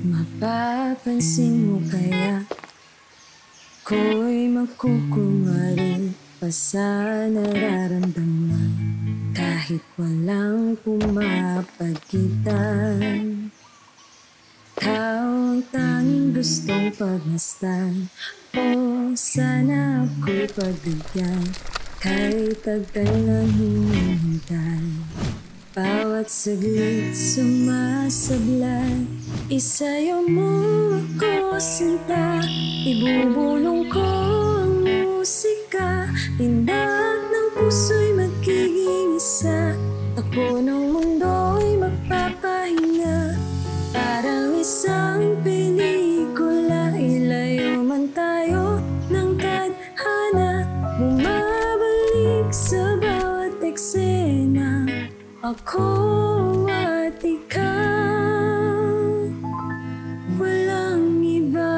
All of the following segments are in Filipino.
Mapapansin mo kaya ko'y magkukunwari pa sa nararamdaman kahit walang pumapagitan. Ikaw ang tanging gustong pagmasdan o sana ako'y pagbigyan kahit tagal nang hinihintay. Bawat saglit sumasablay, isayaw mo ako sinta. Ibubulong ko ang musika, tindak ng puso'y magiging isa. Takbo ng mundo'y magpapahinga, parang isang pelikula. Ilayo man tayo ng tadhana, bumabalik sa bawat eksena. Ako at ikaw, walang iba.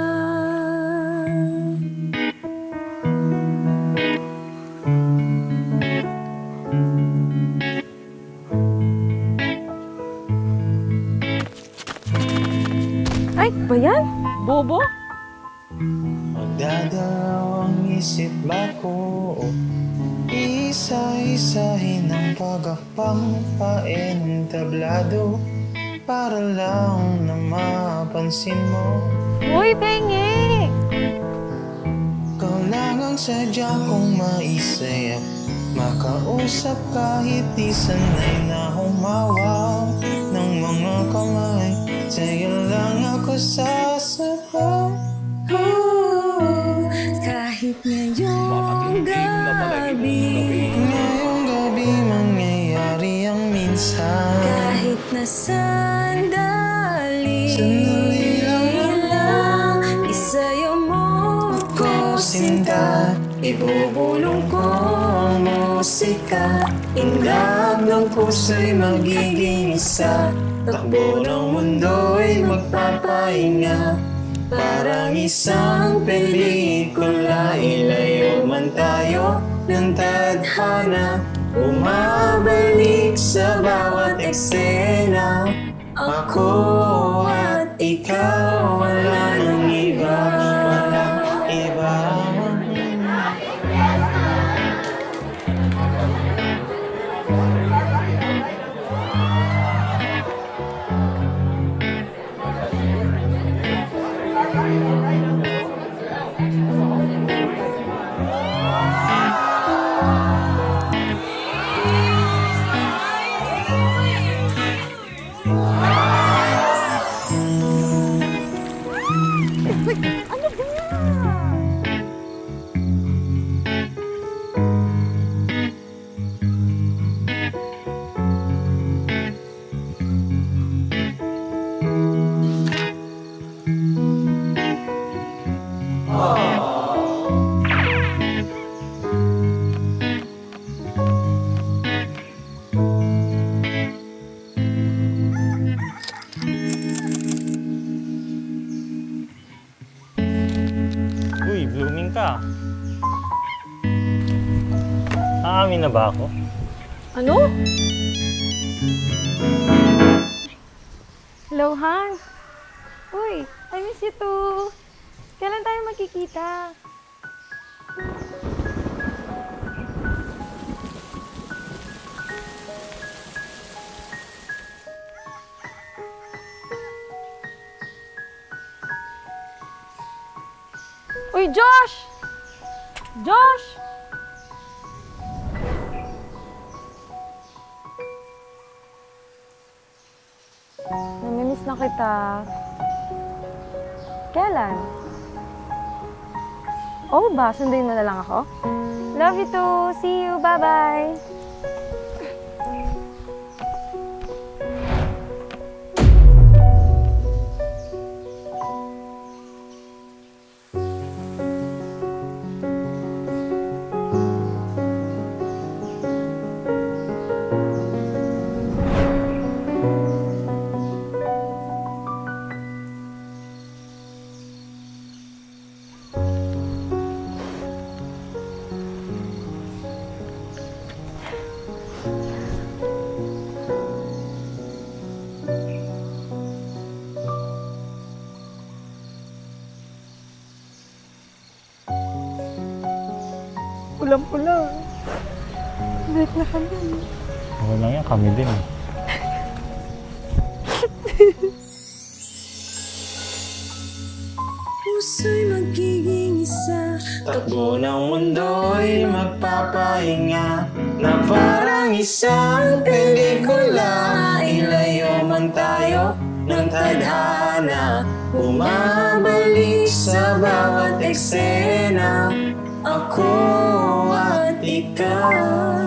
Ay, ba yan? Bobo? Magdadalawang isip ba ko? Isa-isahin ang pagkakpang paentablado para lang na mapansin mo. Uy, Bengi! Ikaw lang ang sadya kong maisaya, makausap kahit di sanay na humawak ng mga kamay. Sa'yo lang ako sasabay. Kahit ngayong gabi, mangyayari ang minsan. kahit na sandali lang, isayaw mo ako sinta. Ibubulong ko ang musika, inggab ng puso'y magiging isa. Takbo ng mundo'y magpapahinga, parang isang pelikula. Ilayo man tayo ng tadhana, bumabalik sa bawat eksena. Ako at ikaw, wala nang iba. Walang iba. Uy, blooming ka. Aamin na ba ako? Ano? Hello, Han. Uy, I miss you too. Kailan tayo magkikita? Uy, Josh! Josh! Namimiss na kita. Kailan? Oh, ba? Sunduin mo na lang ako? Love you too. See you. Bye-bye. pulang-pula. Balik na kami. Okay lang yan, kami din eh. Puso'y magiging isa. Takbo ng mundo'y magpapahinga na parang isang pelikula. Ilayo man tayo ng tadhana, bumabalik sa bawat eksena. Ako at ikaw.